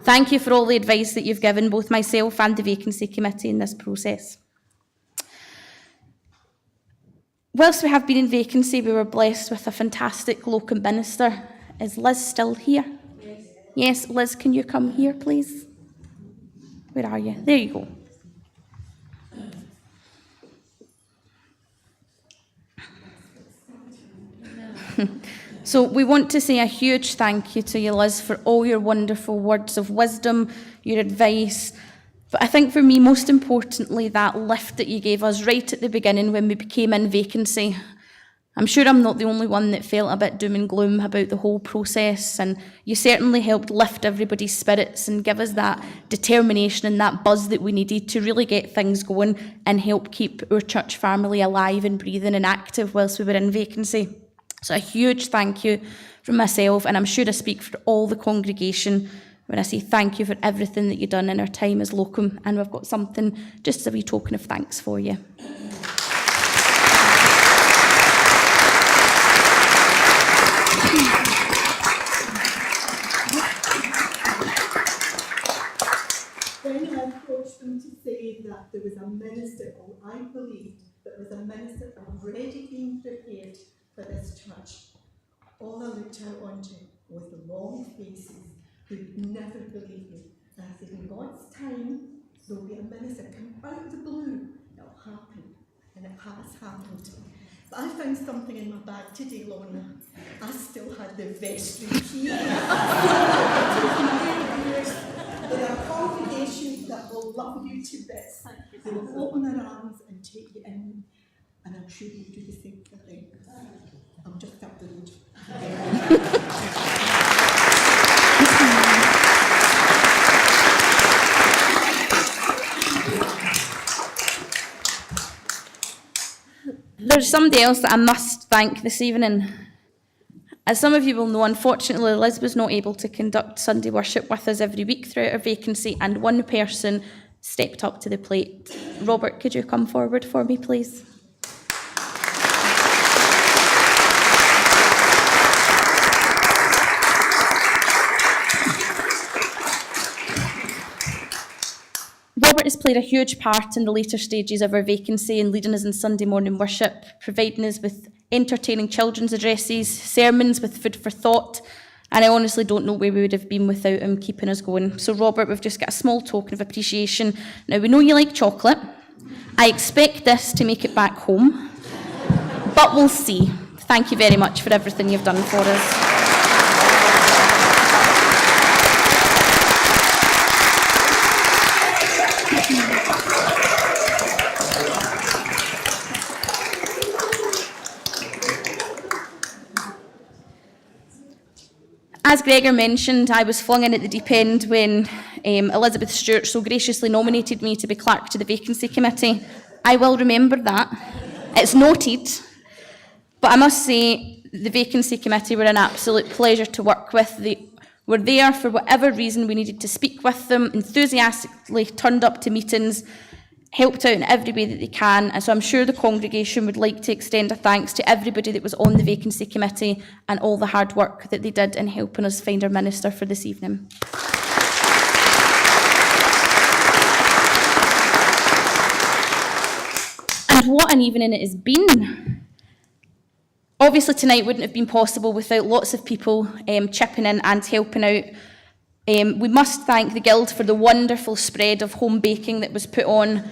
Thank you for all the advice that you've given both myself and the Vacancy Committee in this process. Whilst we have been in vacancy, we were blessed with a fantastic locum minister. Is Liz still here? Yes. Yes, Liz, can you come here, please? Where are you? There you go. So we want to say a huge thank you to you, Liz, for all your wonderful words of wisdom, your advice. But I think for me, most importantly, that lift that you gave us right at the beginning when we became in vacancy. I'm sure I'm not the only one that felt a bit doom and gloom about the whole process, and you certainly helped lift everybody's spirits and give us that determination and that buzz that we needed to really get things going and help keep our church family alive and breathing and active whilst we were in vacancy. So a huge thank you from myself, and I'm sure I speak for all the congregation when I say thank you for everything that you've done in our time as locum, and we've got something just as a wee token of thanks for you. When I approached them to say that there was a minister, or I believed there was a minister already being prepared for this church, all I looked out onto was the long faces who'd never believe me. And I said, in God's time, there'll be a minister come out of the blue. It'll happen. And it has happened. But I found something in my bag today, Lorna. I still had the vestry key. There are a congregation that will love you to bits. They will open their arms and take you in. And I'm sure you'll do the same thing. I'm just up the road. There's somebody else that I must thank this evening. As some of you will know, unfortunately, Liz was not able to conduct Sunday worship with us every week throughout our vacancy, and one person stepped up to the plate. Robert, could you come forward for me, please? Robert has played a huge part in the later stages of our vacancy in leading us in Sunday morning worship, providing us with entertaining children's addresses, sermons with food for thought, and I honestly don't know where we would have been without him keeping us going. So Robert, we've just got a small token of appreciation. Now, we know you like chocolate. I expect this to make it back home, but we'll see. Thank you very much for everything you've done for us. As Gregor mentioned, I was flung in at the deep end when Elizabeth Stewart so graciously nominated me to be clerk to the Vacancy Committee. I will remember that. It's noted. But I must say, the Vacancy Committee were an absolute pleasure to work with. They were there for whatever reason we needed to speak with them, enthusiastically turned up to meetings, helped out in every way that they can, and so I'm sure the congregation would like to extend a thanks to everybody that was on the Vacancy Committee and all the hard work that they did in helping us find our minister for this evening. And what an evening it has been. Obviously tonight wouldn't have been possible without lots of people chipping in and helping out. We must thank the Guild for the wonderful spread of home baking that was put on.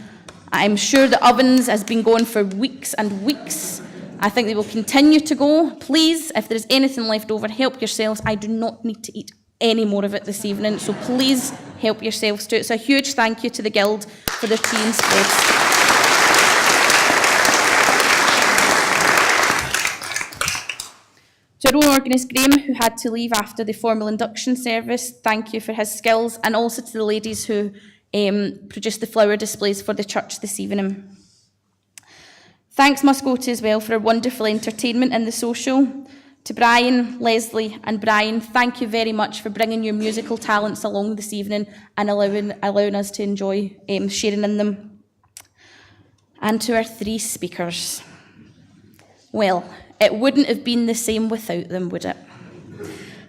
I'm sure the ovens has been going for weeks and weeks. I think they will continue to go. Please, if there's anything left over, help yourselves. I do not need to eat any more of it this evening, so please help yourselves to it. So a huge thank you to the Guild for their tea and spreads. To our own organist Graham, who had to leave after the formal induction service, thank you for his skills, and also to the ladies who produced the flower displays for the church this evening. Thanks must go to as well for our wonderful entertainment and the social. To Brian, Leslie and Brian, thank you very much for bringing your musical talents along this evening and allowing us to enjoy sharing in them. And to our three speakers. Well, it wouldn't have been the same without them, would it?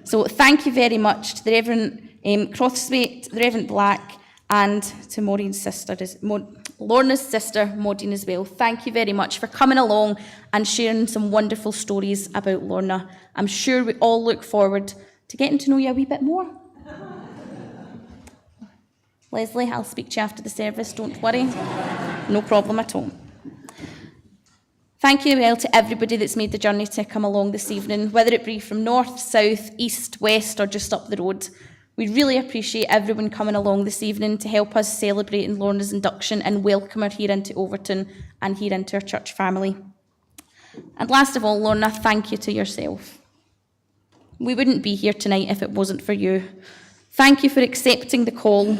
So thank you very much to the Reverend Crosswaite, the Reverend Black, and to Maureen's sister, Lorna's sister, Maureen as well. Thank you very much for coming along and sharing some wonderful stories about Lorna. I'm sure we all look forward to getting to know you a wee bit more. Leslie, I'll speak to you after the service, don't worry. No problem at all. Thank you well to everybody that's made the journey to come along this evening, whether it be from north, south, east, west, or just up the road. We really appreciate everyone coming along this evening to help us celebrate in Lorna's induction and welcome her here into Overtown and here into our church family. And last of all, Lorna, thank you to yourself. We wouldn't be here tonight if it wasn't for you. Thank you for accepting the call,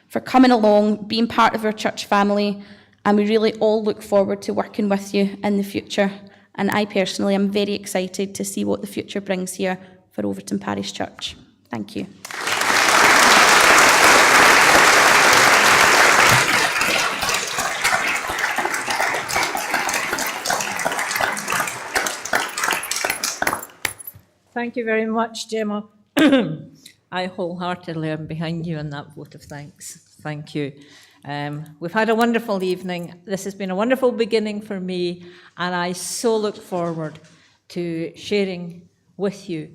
for coming along, being part of our church family, and we really all look forward to working with you in the future. And I personally am very excited to see what the future brings here for Overtown Parish Church. Thank you. Thank you very much, Gemma. I wholeheartedly am behind you in that vote of thanks. Thank you. We've had a wonderful evening. This has been a wonderful beginning for me, and I so look forward to sharing with you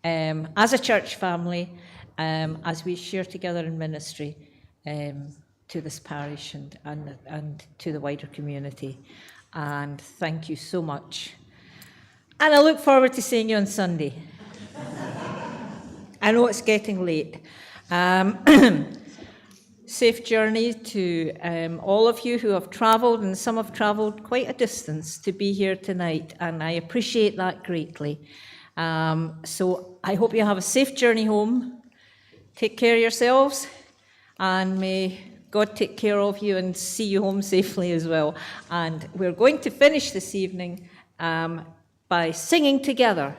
as a church family, as we share together in ministry to this parish and to the wider community. And thank you so much. And I look forward to seeing you on Sunday. I know it's getting late. Safe journey to all of you who have travelled, and some have travelled quite a distance to be here tonight, and I appreciate that greatly. So I hope you have a safe journey home. Take care of yourselves, and may God take care of you and see you home safely as well. And we're going to finish this evening by singing together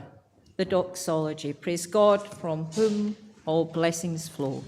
the doxology. Praise God, from whom all blessings flow.